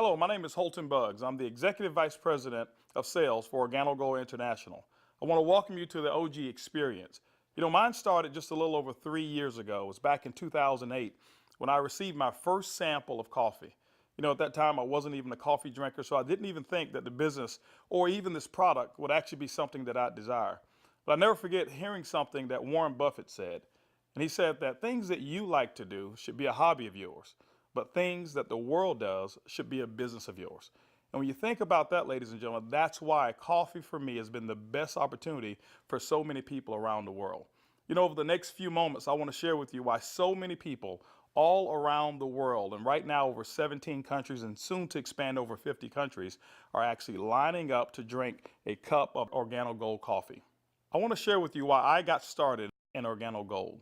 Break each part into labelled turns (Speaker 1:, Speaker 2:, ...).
Speaker 1: Hello, my name is Holton Buggs. I'm the Executive Vice President of Sales for OrganoGold International. I want to welcome you to the OG experience. Mine started just a little over 3 years ago. It was back in 2008 when I received my first sample of coffee. At that time, I wasn't even a coffee drinker, so I didn't even think that the business or even this product would actually be something that I'd desire. But I never forget hearing something that Warren Buffett said. And he said that things that you like to do should be a hobby of yours, but things that the world does should be a business of yours. And when you think about that, ladies and gentlemen, that's why coffee for me has been the best opportunity for so many people around the world. Over the next few moments, I want to share with you why so many people all around the world, and right now over 17 countries and soon to expand over 50 countries, are actually lining up to drink a cup of OrganoGold coffee. I want to share with you why I got started in OrganoGold.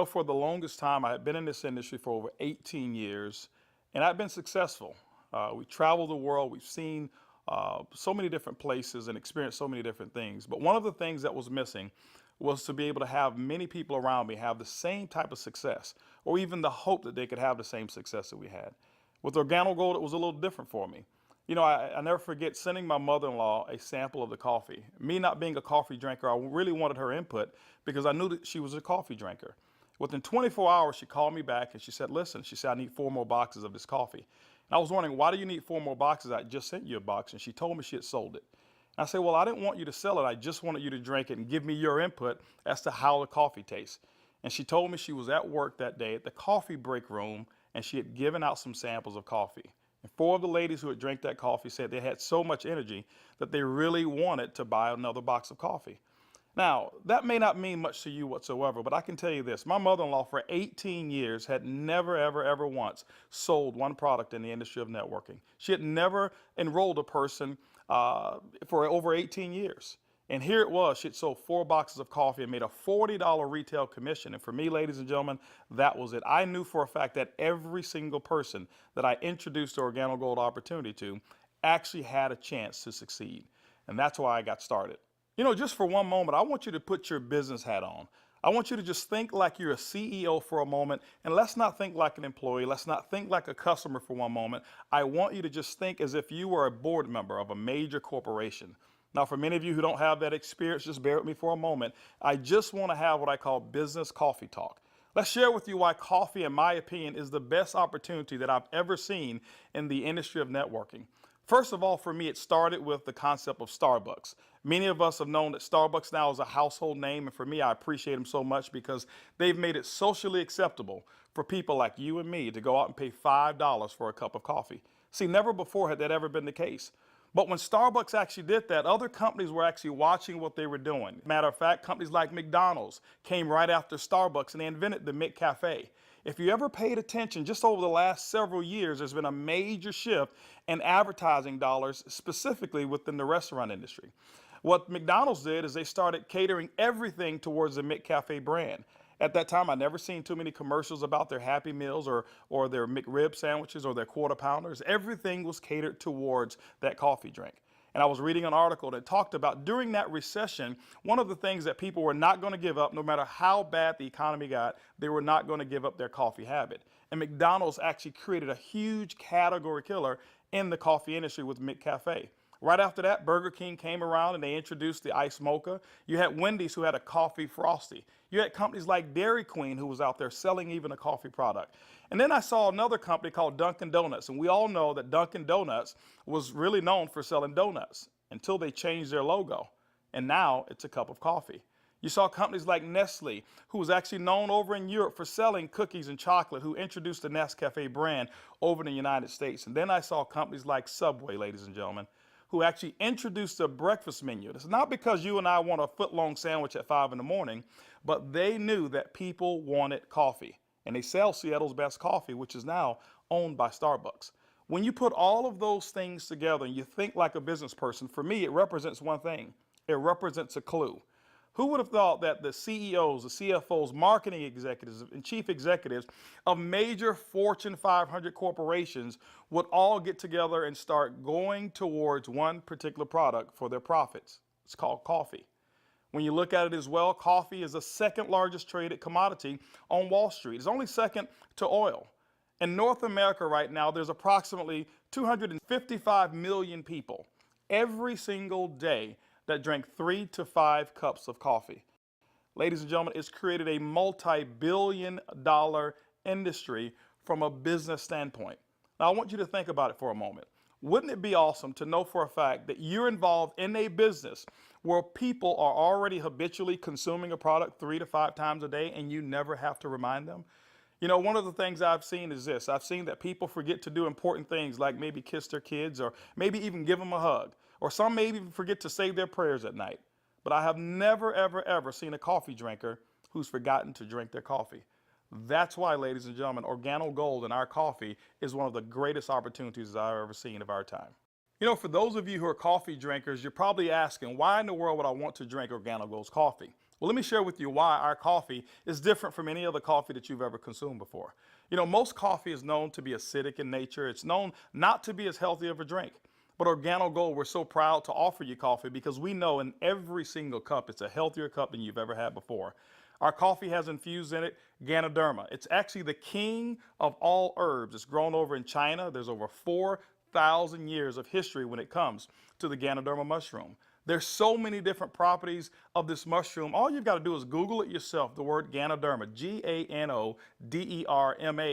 Speaker 1: For the longest time, I had been in this industry for over 18 years, and I've been successful. We traveled the world, we've seen so many different places and experienced so many different things. But one of the things that was missing was to be able to have many people around me have the same type of success, or even the hope that they could have the same success that we had. With OrganoGold, it was a little different for me. I never forget sending my mother-in-law a sample of the coffee. Me not being a coffee drinker, I really wanted her input because I knew that she was a coffee drinker. Within 24 hours, she called me back and she said, listen, she said, I need 4 more boxes of this coffee. And I was wondering, why do you need 4 more boxes? I just sent you a box. And she told me she had sold it. And I said, well, I didn't want you to sell it. I just wanted you to drink it and give me your input as to how the coffee tastes. And she told me she was at work that day at the coffee break room and she had given out some samples of coffee. And 4 of the ladies who had drank that coffee said they had so much energy that they really wanted to buy another box of coffee. Now, that may not mean much to you whatsoever, but I can tell you this. My mother-in-law for 18 years had never, ever, ever once sold one product in the industry of networking. She had never enrolled a person for over 18 years. And here it was, she had sold 4 boxes of coffee and made a $40 retail commission. And for me, ladies and gentlemen, that was it. I knew for a fact that every single person that I introduced the OrganoGold opportunity to actually had a chance to succeed. And that's why I got started. Just for one moment, I want you to put your business hat on. I want you to just think like you're a CEO for a moment, and let's not think like an employee. Let's not think like a customer for one moment. I want you to just think as if you were a board member of a major corporation. Now, for many of you who don't have that experience, just bear with me for a moment. I just want to have what I call business coffee talk. Let's share with you why coffee, in my opinion, is the best opportunity that I've ever seen in the industry of networking. First of all, for me, it started with the concept of Starbucks. Many of us have known that Starbucks now is a household name, and for me, I appreciate them so much because they've made it socially acceptable for people like you and me to go out and pay $5 for a cup of coffee. See, never before had that ever been the case. But when Starbucks actually did that, other companies were actually watching what they were doing. Matter of fact, companies like McDonald's came right after Starbucks and they invented the McCafe. If you ever paid attention, just over the last several years, there's been a major shift in advertising dollars, specifically within the restaurant industry. What McDonald's did is they started catering everything towards the McCafe brand. At that time, I never seen too many commercials about their Happy Meals or their McRib sandwiches or their Quarter Pounders. Everything was catered towards that coffee drink. And I was reading an article that talked about during that recession, one of the things that people were not going to give up, no matter how bad the economy got, they were not going to give up their coffee habit. And McDonald's actually created a huge category killer in the coffee industry with McCafe. Right after that, Burger King came around and they introduced the Iced Mocha. You had Wendy's who had a coffee frosty. You had companies like Dairy Queen who was out there selling even a coffee product. And then I saw another company called Dunkin' Donuts. And we all know that Dunkin' Donuts was really known for selling donuts until they changed their logo. And now it's a cup of coffee. You saw companies like Nestle, who was actually known over in Europe for selling cookies and chocolate, who introduced the Nescafe brand over in the United States. And then I saw companies like Subway, ladies and gentlemen, who actually introduced a breakfast menu. It's not because you and I want a foot-long sandwich at 5 in the morning, but they knew that people wanted coffee. And they sell Seattle's best coffee, which is now owned by Starbucks. When you put all of those things together and you think like a business person, for me, it represents one thing. It represents a clue. Who would have thought that the CEOs, the CFOs, marketing executives, and chief executives of major Fortune 500 corporations would all get together and start going towards one particular product for their profits? It's called coffee. When you look at it as well, coffee is the second largest traded commodity on Wall Street. It's only second to oil. In North America right now, there's approximately 255 million people every single day that drink 3 to 5 cups of coffee. Ladies and gentlemen, it's created a multi-billion-dollar industry from a business standpoint. Now, I want you to think about it for a moment. Wouldn't it be awesome to know for a fact that you're involved in a business where people are already habitually consuming a product 3 to 5 times a day and you never have to remind them? You know, one of the things I've seen is this. I've seen that people forget to do important things like maybe kiss their kids or maybe even give them a hug. Or some maybe even forget to say their prayers at night. But I have never, ever, ever seen a coffee drinker who's forgotten to drink their coffee. That's why, ladies and gentlemen, Organo Gold in our coffee is one of the greatest opportunities I've ever seen of our time. You know, for those of you who are coffee drinkers, you're probably asking, why in the world would I want to drink Organo Gold's coffee? Well, let me share with you why our coffee is different from any other coffee that you've ever consumed before. You know, most coffee is known to be acidic in nature. It's known not to be as healthy of a drink. But Organo Gold, we're so proud to offer you coffee because we know in every single cup, it's a healthier cup than you've ever had before. Our coffee has infused in it Ganoderma. It's actually the king of all herbs. It's grown over in China. There's over 4,000 years of history when it comes to the Ganoderma mushroom. There's so many different properties of this mushroom. All you've got to do is Google it yourself, the word Ganoderma, Ganoderma,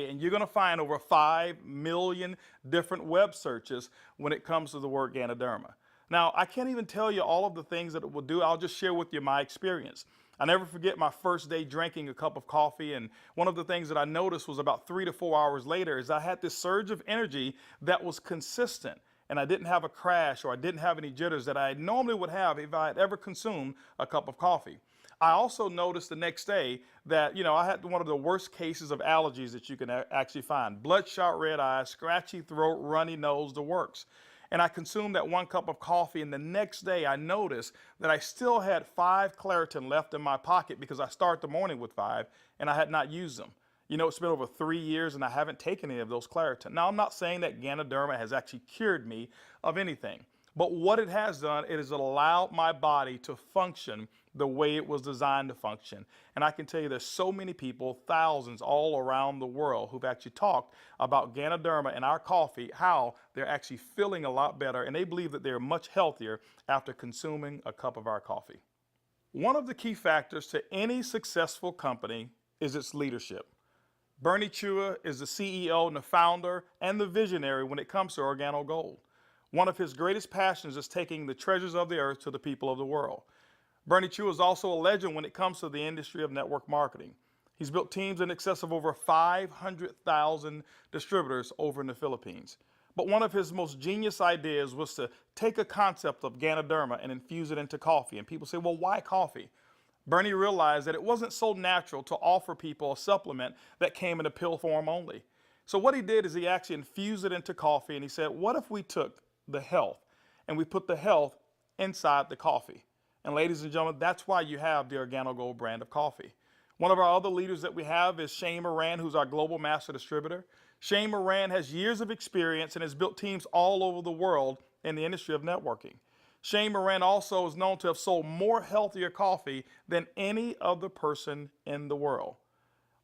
Speaker 1: and you're going to find over 5 million different web searches when it comes to the word Ganoderma. Now, I can't even tell you all of the things that it will do. I'll just share with you my experience. I never forget my first day drinking a cup of coffee, and one of the things that I noticed was about 3 to 4 hours later is I had this surge of energy that was consistent, and I didn't have a crash or I didn't have any jitters that I normally would have if I had ever consumed a cup of coffee. I also noticed the next day that, you know, I had one of the worst cases of allergies that you can actually find. Bloodshot red eyes, scratchy throat, runny nose, the works. And I consumed that 1 cup of coffee, and the next day I noticed that I still had 5 Claritin left in my pocket because I start the morning with 5 and I had not used them. You know, it's been over 3 years and I haven't taken any of those Claritin. Now, I'm not saying that Ganoderma has actually cured me of anything, but what it has done, it has allowed my body to function the way it was designed to function. And I can tell you there's so many people, thousands all around the world, who've actually talked about Ganoderma and our coffee, how they're actually feeling a lot better, and they believe that they're much healthier after consuming a cup of our coffee. One of the key factors to any successful company is its leadership. Bernie Chua is the CEO and the founder and the visionary when it comes to Organo Gold. One of his greatest passions is taking the treasures of the earth to the people of the world. Bernie Chua is also a legend when it comes to the industry of network marketing. He's built teams in excess of over 500,000 distributors over in the Philippines. But one of his most genius ideas was to take a concept of Ganoderma and infuse it into coffee. And people say, well, why coffee? Bernie realized that it wasn't so natural to offer people a supplement that came in a pill form only. So what he did is he actually infused it into coffee, and he said, what if we took the health and we put the health inside the coffee? And ladies and gentlemen, that's why you have the Organo Gold brand of coffee. One of our other leaders that we have is Shane Moran, who's our global master distributor. Shane Moran has years of experience and has built teams all over the world in the industry of networking. Shane Moran also is known to have sold more healthier coffee than any other person in the world.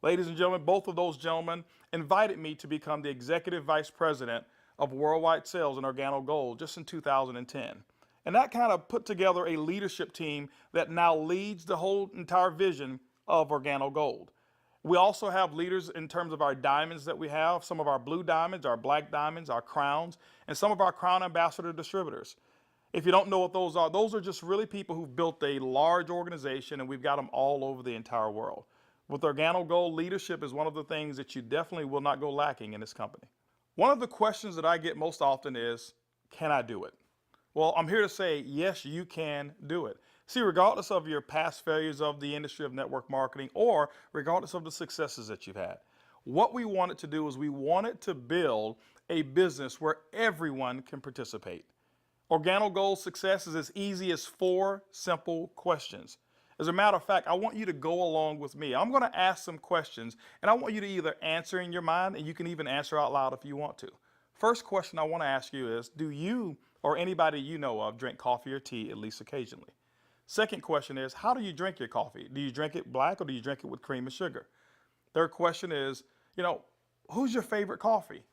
Speaker 1: Ladies and gentlemen, both of those gentlemen invited me to become the executive vice president of worldwide sales in Organo Gold just in 2010. And that kind of put together a leadership team that now leads the whole entire vision of Organo Gold. We also have leaders in terms of our diamonds that we have, some of our blue diamonds, our black diamonds, our crowns, and some of our crown ambassador distributors. If you don't know what those are just really people who've built a large organization, and we've got them all over the entire world. With Organo Gold, leadership is one of the things that you definitely will not go lacking in this company. One of the questions that I get most often is, can I do it? Well, I'm here to say, yes, you can do it. See, regardless of your past failures of the industry of network marketing or regardless of the successes that you've had, what we wanted to do is we wanted to build a business where everyone can participate. Organo Gold's success is as easy as 4 simple questions. As a matter of fact, I want you to go along with me. I'm going to ask some questions, and I want you to either answer in your mind, and you can even answer out loud if you want to. First question I want to ask you is, do you or anybody you know of drink coffee or tea at least occasionally? Second question is, how do you drink your coffee? Do you drink it black or do you drink it with cream and sugar? Third question is, who's your favorite coffee?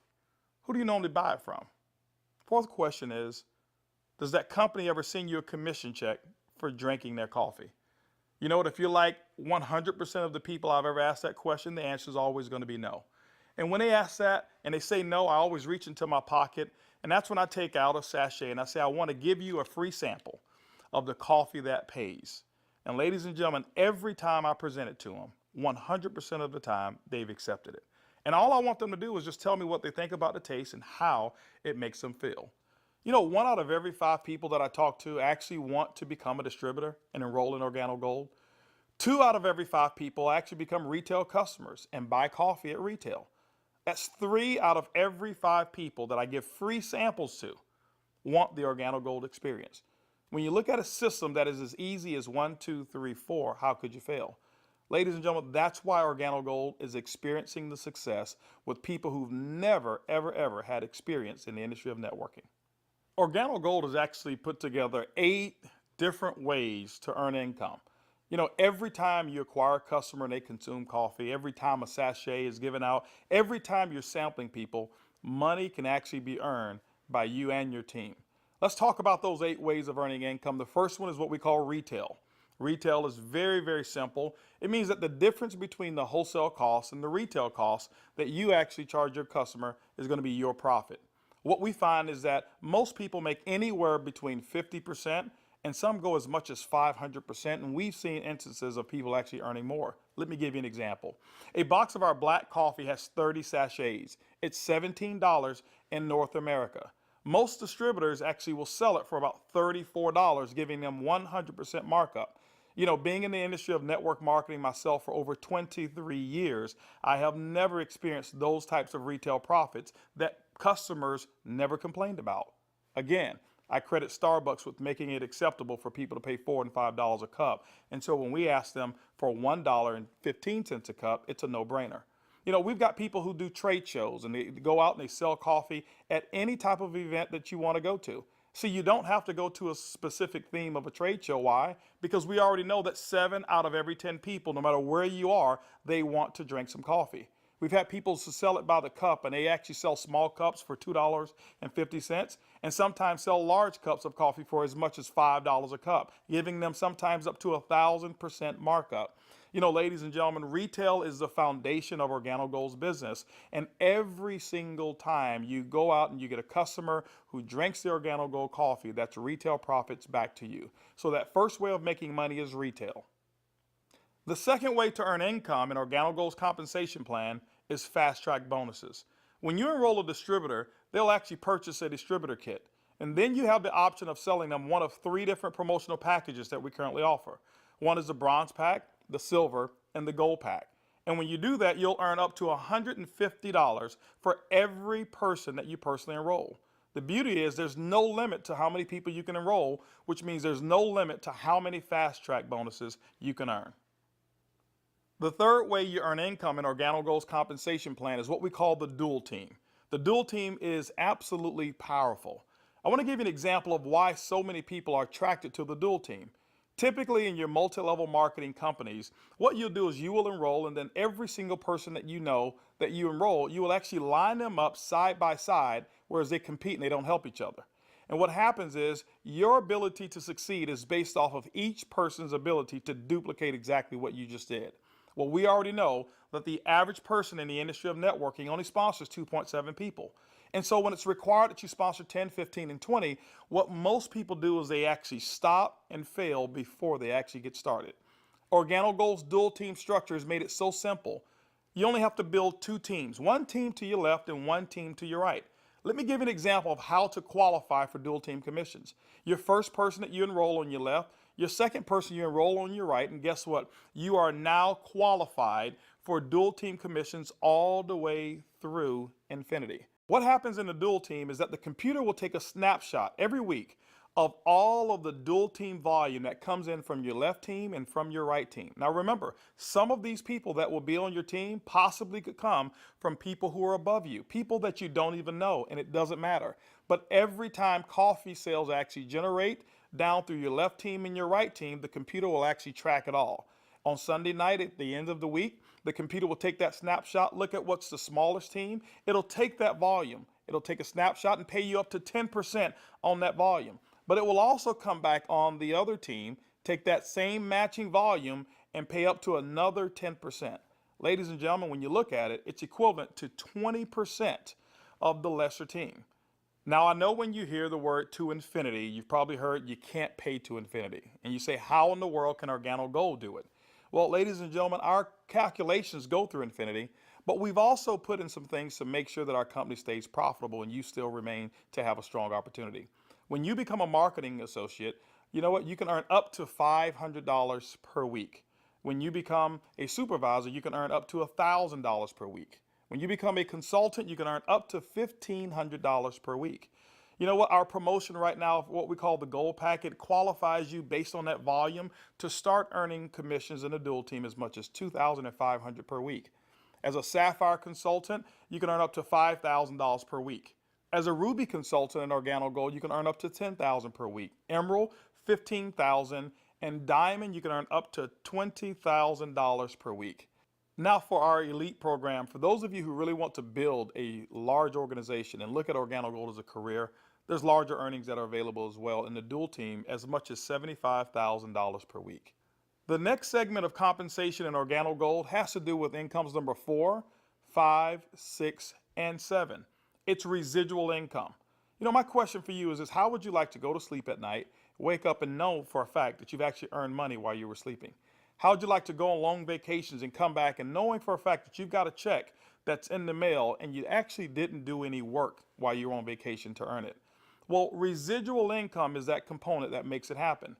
Speaker 1: Who do you normally buy it from? Fourth question is, does that company ever send you a commission check for drinking their coffee? You know what? If you're like 100% of the people I've ever asked that question, the answer is always going to be no. And when they ask that and they say no, I always reach into my pocket, and that's when I take out a sachet and I say, I want to give you a free sample of the coffee that pays. And ladies and gentlemen, every time I present it to them, 100% of the time, they've accepted it. And all I want them to do is just tell me what they think about the taste and how it makes them feel. You know, 1 out of every 5 people that I talk to actually want to become a distributor and enroll in OrganoGold. 2 out of every 5 people actually become retail customers and buy coffee at retail. That's 3 out of every 5 people that I give free samples to want the OrganoGold experience. When you look at a system that is as easy as 1, 2, 3, 4, how could you fail? Ladies and gentlemen, that's why OrganoGold is experiencing the success with people who've never, ever, ever had experience in the industry of networking. OrganoGold has actually put together 8 different ways to earn income. You know, every time you acquire a customer and they consume coffee, every time a sachet is given out, every time you're sampling people, money can actually be earned by you and your team. Let's talk about those 8 ways of earning income. The first one is what we call retail. Retail is very, very simple. It means that the difference between the wholesale cost and the retail cost that you actually charge your customer is going to be your profit. What we find is that most people make anywhere between 50% and some go as much as 500%, and we've seen instances of people actually earning more. Let me give you an example. A box of our black coffee has 30 sachets. It's $17 in North America. Most distributors actually will sell it for about $34, giving them 100% markup. You know, being in the industry of network marketing myself for over 23 years, I have never experienced those types of retail profits that customers never complained about. Again, I credit Starbucks with making it acceptable for people to pay $4 and $5 a cup. And so when we ask them for $1.15 a cup, it's a no-brainer. You know, we've got people who do trade shows and they go out and they sell coffee at any type of event that you want to go to. See, you don't have to go to a specific theme of a trade show. Why? Because we already know that 7 out of every 10 people, no matter where you are, they want to drink some coffee. We've had people to sell it by the cup, and they actually sell small cups for $2.50 and sometimes sell large cups of coffee for as much as $5 a cup, giving them sometimes up to 1,000% markup. You know, ladies and gentlemen, retail is the foundation of OrganoGold's business, and every single time you go out and you get a customer who drinks the OrganoGold coffee, that's retail profits back to you. So that first way of making money is retail. The second way to earn income in OrganoGold's compensation plan is fast track bonuses. When you enroll a distributor, they'll actually purchase a distributor kit. And then you have the option of selling them one of 3 different promotional packages that we currently offer. One is the bronze pack, the silver, and the gold pack. And when you do that, you'll earn up to $150 for every person that you personally enroll. The beauty is there's no limit to how many people you can enroll, which means there's no limit to how many fast track bonuses you can earn. The third way you earn income in OrganoGold's compensation plan is what we call the dual team. The dual team is absolutely powerful. I want to give you an example of why so many people are attracted to the dual team. Typically in your multi-level marketing companies, what you'll do is you will enroll, and then every single person that you know that you enroll, you will actually line them up side by side, whereas they compete and they don't help each other. And what happens is your ability to succeed is based off of each person's ability to duplicate exactly what you just did. Well, we already know that the average person in the industry of networking only sponsors 2.7 people. And so when it's required that you sponsor 10, 15, and 20, what most people do is they actually stop and fail before they actually get started. OrganoGold's dual team structure has made it so simple. You only have to build 2 teams, 1 team to your left and 1 team to your right. Let me give you an example of how to qualify for dual team commissions. Your first person that you enroll on your left, your second person you enroll on your right, and guess what? You are now qualified for dual team commissions all the way through infinity. What happens in the dual team is that the computer will take a snapshot every week of all of the dual team volume that comes in from your left team and from your right team. Now remember, some of these people that will be on your team possibly could come from people who are above you, people that you don't even know, and it doesn't matter. But every time coffee sales actually generate down through your left team and your right team, the computer will actually track it all. On Sunday night at the end of the week, the computer will take that snapshot, look at what's the smallest team. It'll take that volume. It'll take a snapshot and pay you up to 10% on that volume. But it will also come back on the other team, take that same matching volume and pay up to another 10%. Ladies and gentlemen, when you look at it, it's equivalent to 20% of the lesser team. Now, I know when you hear the word to infinity, you've probably heard you can't pay to infinity. And you say, how in the world can OrganiGold do it? Well, ladies and gentlemen, our calculations go through infinity, but we've also put in some things to make sure that our company stays profitable and you still remain to have a strong opportunity. When you become a marketing associate, you know what? You can earn up to $500 per week. When you become a supervisor, you can earn up to $1,000 per week. When you become a consultant, you can earn up to $1,500 per week. You know what? Our promotion right now, what we call the Gold Packet, qualifies you based on that volume to start earning commissions in a dual team as much as $2,500 per week. As a Sapphire consultant, you can earn up to $5,000 per week. As a Ruby consultant in OrganiGold, you can earn up to $10,000 per week. Emerald, $15,000, and Diamond, you can earn up to $20,000 per week. Now for our elite program, for those of you who really want to build a large organization and look at OrganiGold as a career, there's larger earnings that are available as well in the dual team, as much as $75,000 per week. The next segment of compensation in OrganiGold has to do with incomes number 4, 5, 6, and 7. It's residual income. You know, my question for you is this: how would you like to go to sleep at night, wake up and know for a fact that you've actually earned money while you were sleeping? How would you like to go on long vacations and come back and knowing for a fact that you've got a check that's in the mail and you actually didn't do any work while you were on vacation to earn it? Well, residual income is that component that makes it happen.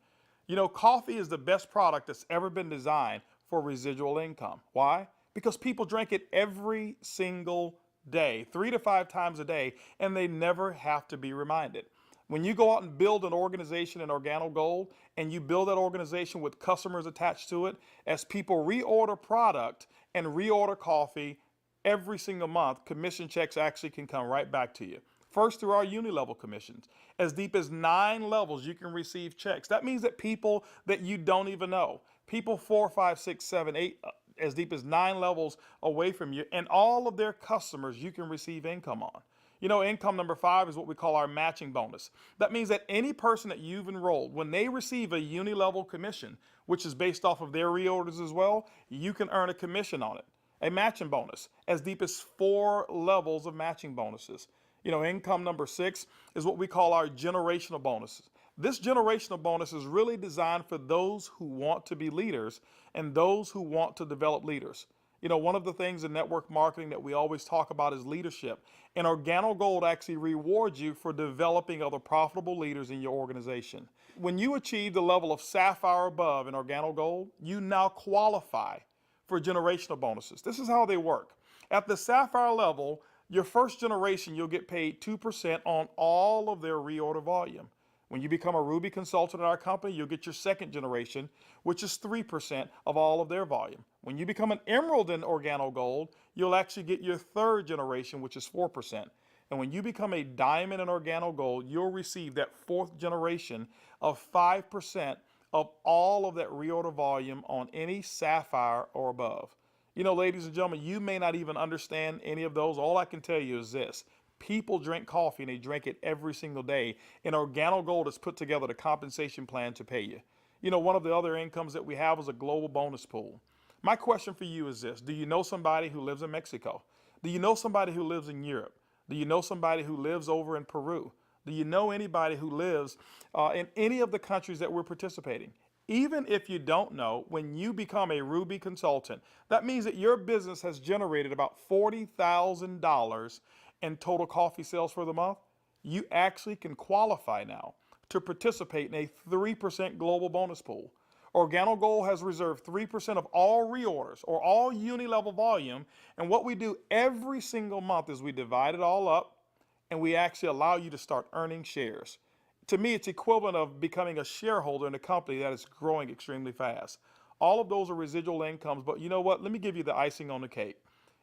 Speaker 1: You know, coffee is the best product that's ever been designed for residual income. Why? Because people drink it every single day, 3 to 5 times a day, and they never have to be reminded. When you go out and build an organization in OrganiGold and you build that organization with customers attached to it, as people reorder product and reorder coffee every single month, commission checks actually can come right back to you. First, through our uni-level commissions. As deep as 9 levels, you can receive checks. That means that people that you don't even know, people 4, 5, 6, 7, 8, as deep as 9 levels away from you, and all of their customers you can receive income on. You know, income number 5 is what we call our matching bonus. That means that any person that you've enrolled, when they receive a uni-level commission, which is based off of their reorders as well, you can earn a commission on it. A matching bonus, as deep as 4 levels of matching bonuses. You know, income number 6 is what we call our generational bonuses. This generational bonus is really designed for those who want to be leaders and those who want to develop leaders. You know, one of the things in network marketing that we always talk about is leadership. And OrganiGold actually rewards you for developing other profitable leaders in your organization. When you achieve the level of Sapphire above in OrganiGold, you now qualify for generational bonuses. This is how they work. At the Sapphire level, your first generation, you'll get paid 2% on all of their reorder volume. When you become a Ruby consultant in our company, you'll get your second generation, which is 3% of all of their volume. When you become an Emerald in OrganiGold, you'll actually get your third generation, which is 4%. And when you become a Diamond in OrganiGold, you'll receive that fourth generation of 5% of all of that reorder volume on any Sapphire or above. You know, ladies and gentlemen, you may not even understand any of those. All I can tell you is this: people drink coffee and they drink it every single day. And OrganiGold has put together the compensation plan to pay you. You know, one of the other incomes that we have is a global bonus pool. My question for you is this: do you know somebody who lives in Mexico? Do you know somebody who lives in Europe? Do you know somebody who lives over in Peru? Do you know anybody who lives in any of the countries that we're participating? Even if you don't know, when you become a Ruby consultant, that means that your business has generated about $40,000 in total coffee sales for the month. You actually can qualify now to participate in a 3% global bonus pool. OrganiGold has reserved 3% of all reorders or all uni-level volume, and what we do every single month is we divide it all up and we actually allow you to start earning shares. To me, it's equivalent of becoming a shareholder in a company that is growing extremely fast. All of those are residual incomes, but you know what? Let me give you the icing on the cake.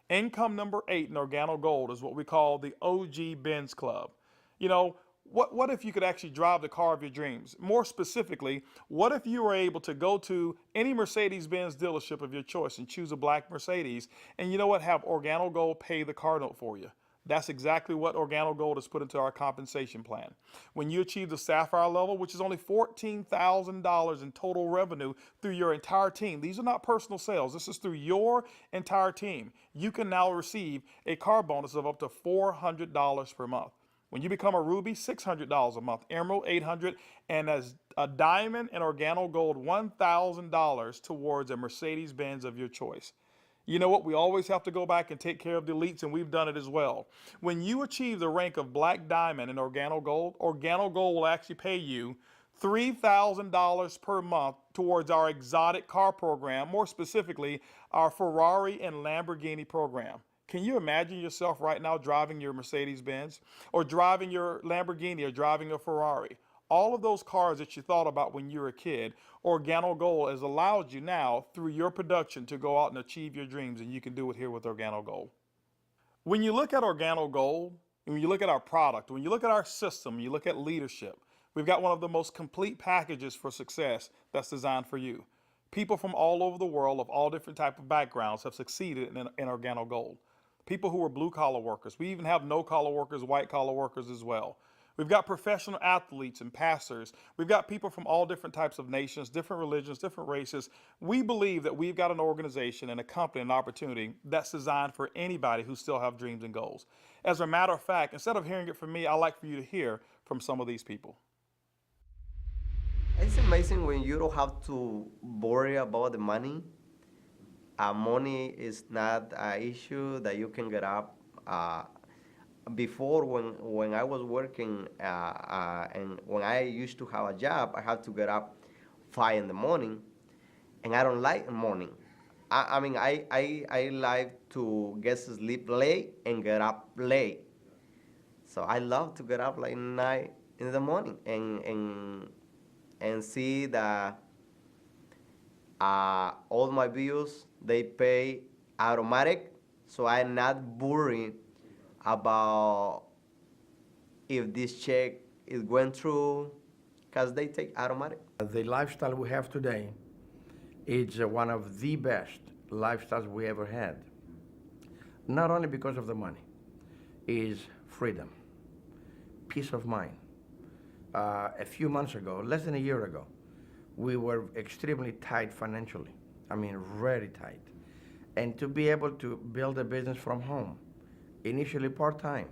Speaker 1: Income number 8 in OrganiGold is what we call the OG Benz Club. You know, What if you could actually drive the car of your dreams? More specifically, what if you were able to go to any Mercedes-Benz dealership of your choice and choose a black Mercedes, and you know what, have Organo Gold pay the car note for you? That's exactly what Organo Gold has put into our compensation plan. When you achieve the Sapphire level, which is only $14,000 in total revenue through your entire team, these are not personal sales, this is through your entire team, you can now receive a car bonus of up to $400 per month. When you become a Ruby, $600 a month, Emerald, $800, and as a Diamond and Organo Gold, $1,000 towards a Mercedes-Benz of your choice. You know what? We always have to go back and take care of the elites, and we've done it as well. When you achieve the rank of Black Diamond in Organo Gold will actually pay you $3,000 per month towards our exotic car program, more specifically, our Ferrari and Lamborghini program. Can you imagine yourself right now driving your Mercedes-Benz or driving your Lamborghini or driving a Ferrari? All of those cars that you thought about when you were a kid, Organo Gold has allowed you now through your production to go out and achieve your dreams, and you can do it here with Organo Gold. When you look at Organo Gold, and when you look at our product, when you look at our system, you look at leadership, we've got one of the most complete packages for success that's designed for you. People from all over the world of all different type of backgrounds have succeeded in Organo Gold. People who are blue-collar workers. We even have no-collar workers, white-collar workers as well. We've got professional athletes and pastors. We've got people from all different types of nations, different religions, different races. We believe that we've got an organization and a company, an opportunity that's designed for anybody who still have dreams and goals. As a matter of fact, instead of hearing it from me, I'd like for you to hear from some of these people.
Speaker 2: It's amazing when you don't have to worry about the money. Money is not an issue that you can get up. Before, when I was working and when I used to have a job, I had to get up 5 in the morning, and I don't like the morning. I like to get to sleep late and get up late. So I love to get up like 9 in the morning and see that all my bills, they pay automatic, so I'm not worried about if this check is going through, because they take automatic.
Speaker 3: The lifestyle we have today is one of the best lifestyles we ever had. Not only because of the money, is freedom, peace of mind. A few months ago, less than a year ago, we were extremely tight financially. I mean, very tight. And to be able to build a business from home, initially part-time,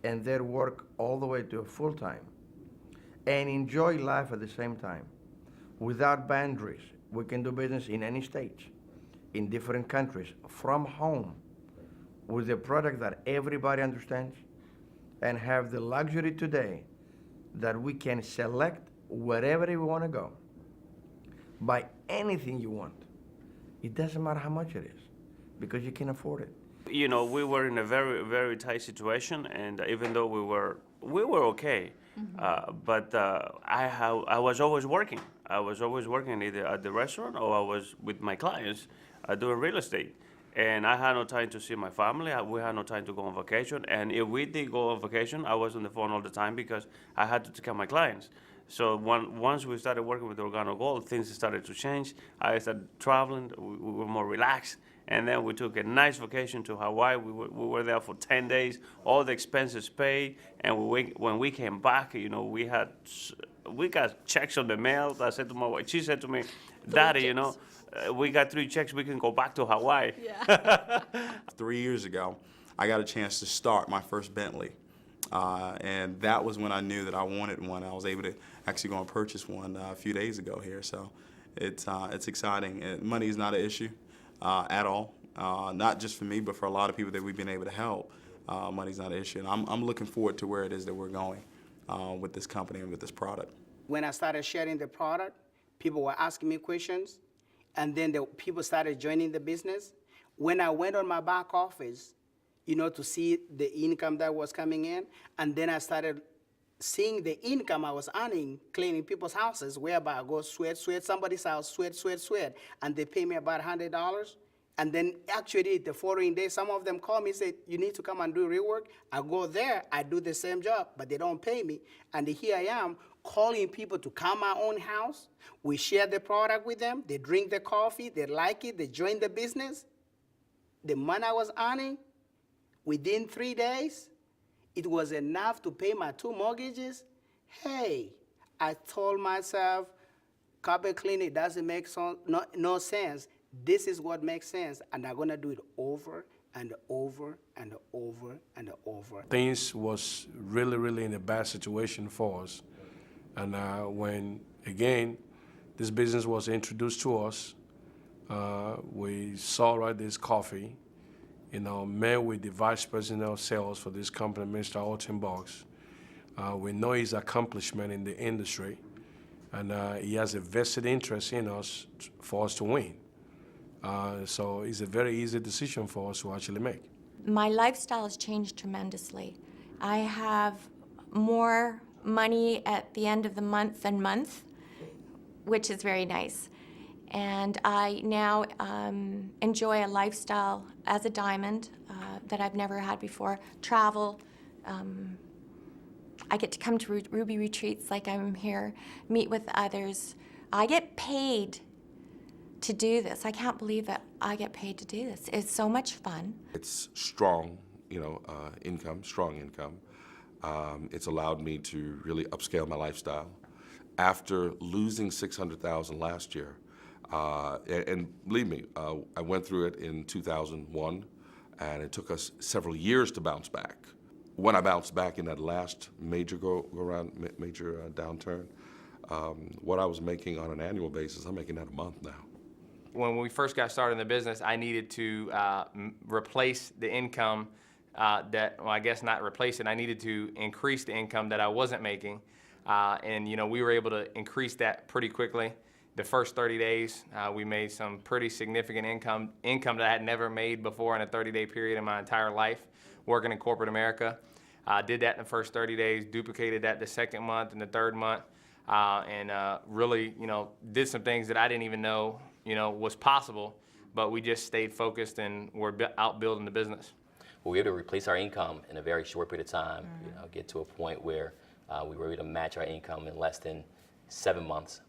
Speaker 3: and then work all the way to full-time, and enjoy life at the same time, without boundaries. We can do business in any state, in different countries, from home, with a product that everybody understands, and have the luxury today that we can select wherever we want to go, buy anything you want. It doesn't matter how much it is, because you can afford it.
Speaker 4: You know, we were in a very, very tight situation, and even though we were okay, but I was always working. I was always working either at the restaurant or I was with my clients doing real estate. And I had no time to see my family. We had no time to go on vacation. And if we did go on vacation, I was on the phone all the time because I had to take care of my clients. So once we started working with Organo Gold, things started to change. I started traveling. We were more relaxed. And then we took a nice vacation to Hawaii. We were there for 10 days, all the expenses paid. And when we came back, you know, we got checks on the mail. I said to my wife, she said to me, Daddy, you know, we got 3 checks, we can go back to Hawaii.
Speaker 5: Yeah. 3 years ago, I got a chance to start my first Bentley. And that was when I knew that I wanted one. I was able to actually go and purchase one a few days ago here. So it's exciting. And money is not an issue at all. Not just for me, but for a lot of people that we've been able to help. Money's not an issue. And I'm looking forward to where it is that we're going with this company and with this product.
Speaker 6: When I started sharing the product, people were asking me questions, and then the people started joining the business. When I went on my back office, you know, to see the income that was coming in, and then I started seeing the income I was earning cleaning people's houses, whereby I go sweat somebody's house, sweat, and they pay me about $100. And then actually the following day, some of them call me and say, you need to come and do rework. I go there, I do the same job, but they don't pay me. And here I am calling people to come my own house. We share the product with them. They drink the coffee, they like it, they join the business. The money I was earning, within 3 days, it was enough to pay my 2 mortgages. Hey, I told myself, carpet cleaning doesn't make no sense. This is what makes sense, and I'm gonna do it over and over and over and over.
Speaker 7: Things was really, really in a bad situation for us. And when, again, this business was introduced to us, we saw this coffee, met with the vice president of sales for this company, Mr. Alton Boggs. We know his accomplishment in the industry, and he has a vested interest in us for us to win. So it's a very easy decision for us to actually make.
Speaker 8: My lifestyle has changed tremendously. I have more money at the end of the month, which is very nice. And I now enjoy a lifestyle as a diamond that I've never had before. Travel. I get to come to Ruby retreats like I'm here, meet with others. I get paid to do this. I can't believe that I get paid to do this. It's so much fun.
Speaker 9: It's strong, income, strong income. It's allowed me to really upscale my lifestyle. After losing $600,000 last year, and believe me, I went through it in 2001, and it took us several years to bounce back. When I bounced back in that last major downturn, what I was making on an annual basis, I'm making that a month now.
Speaker 10: When we first got started in the business, I needed to replace the income I guess not replace it. I needed to increase the income that I wasn't making. And we were able to increase that pretty quickly. The first 30 days, we made some pretty significant income that I had never made before in a 30-day period in my entire life working in corporate America. Did that in the first 30 days, duplicated that the second month and the third month, and really, did some things that I didn't even know was possible, but we just stayed focused and we're out building the business.
Speaker 11: We were able to replace our income in a very short period of time, get to a point where we were able to match our income in less than 7 months,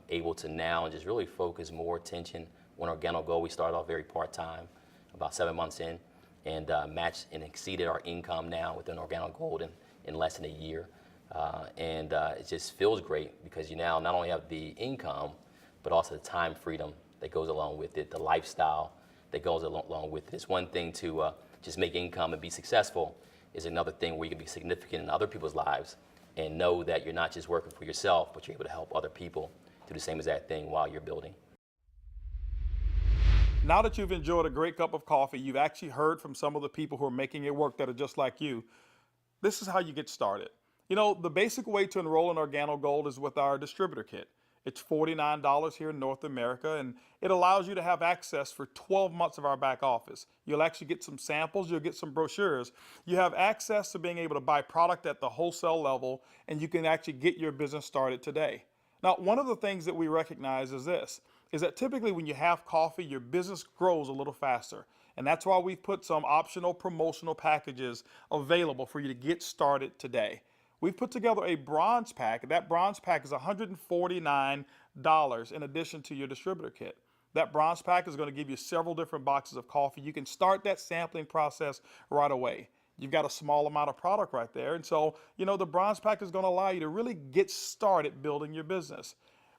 Speaker 11: able to now just really focus more attention on Organic Gold. We started off very part-time, about 7 months in, and matched and exceeded our income now within Organic Gold in less than a year. And it just feels great because you now not only have the income, but also the time freedom that goes along with it, the lifestyle that goes along with it. It's one thing to just make income and be successful, is another thing where you can be significant in other people's lives and know that you're not just working for yourself, but you're able to help other people do the same exact thing while you're building.
Speaker 1: Now that you've enjoyed a great cup of coffee, you've actually heard from some of the people who are making it work that are just like you. This is how you get started. The basic way to enroll in Organic Gold is with our distributor kit. It's $49 here in North America, and it allows you to have access for 12 months of our back office. You'll actually get some samples, you'll get some brochures. You have access to being able to buy product at the wholesale level, and you can actually get your business started today. Now, one of the things that we recognize is that typically when you have coffee, your business grows a little faster. And that's why we've put some optional promotional packages available for you to get started today. We've put together a bronze pack. That bronze pack is $149 in addition to your distributor kit. That bronze pack is going to give you several different boxes of coffee. You can start that sampling process right away. You've got a small amount of product right there. And so, the bronze pack is going to allow you to really get started building your business.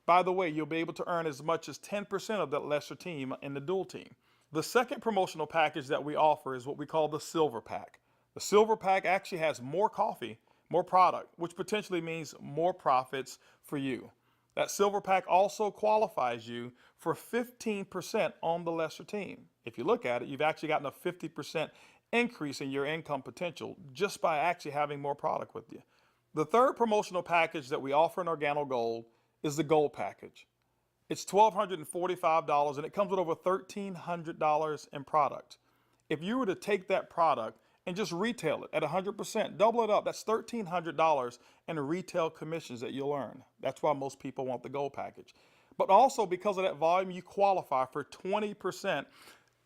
Speaker 1: By the way, you'll be able to earn as much as 10% of that lesser team in the dual team. The second promotional package that we offer is what we call the silver pack. The silver pack actually has more coffee, more product, which potentially means more profits for you. That silver pack also qualifies you for 15% on the lesser team. If you look at it, you've actually gotten a 50% increase in your income potential just by actually having more product with you. The third promotional package that we offer in Organic Gold is the Gold package. It's $1,245 and it comes with over $1,300 in product. If you were to take that product and just retail it at 100%, double it up, that's $1,300 in retail commissions that you'll earn. That's why most people want the Gold package. But also because of that volume, you qualify for 20%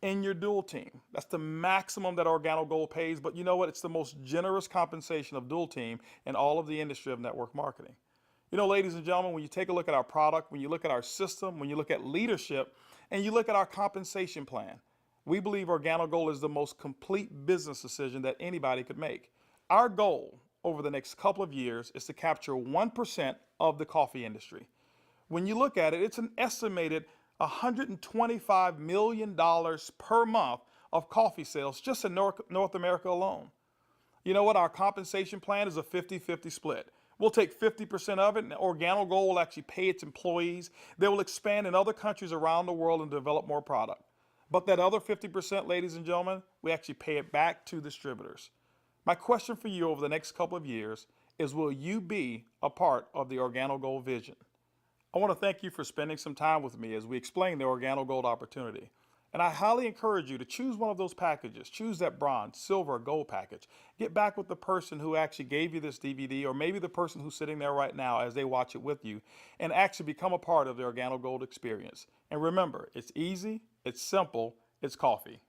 Speaker 1: in your dual team. That's the maximum that OrganoGold pays, but you know what? It's the most generous compensation of dual team in all of the industry of network marketing. You know, ladies and gentlemen, when you take a look at our product, when you look at our system, when you look at leadership, and you look at our compensation plan, we believe OrganoGold is the most complete business decision that anybody could make. Our goal over the next couple of years is to capture 1% of the coffee industry. When you look at it, it's an estimated $125 million per month of coffee sales just in North America alone. You know what? Our compensation plan is a 50-50 split. We'll take 50% of it, and OrganoGold will actually pay its employees. They will expand in other countries around the world and develop more product. But that other 50%, ladies and gentlemen, we actually pay it back to distributors. My question for you over the next couple of years is, will you be a part of the OrganoGold vision? I want to thank you for spending some time with me as we explain the OrganoGold opportunity. And I highly encourage you to choose one of those packages. Choose that bronze, silver, or gold package. Get back with the person who actually gave you this DVD, or maybe the person who's sitting there right now as they watch it with you, and actually become a part of the OrganoGold experience. And remember, it's easy, it's simple, it's coffee.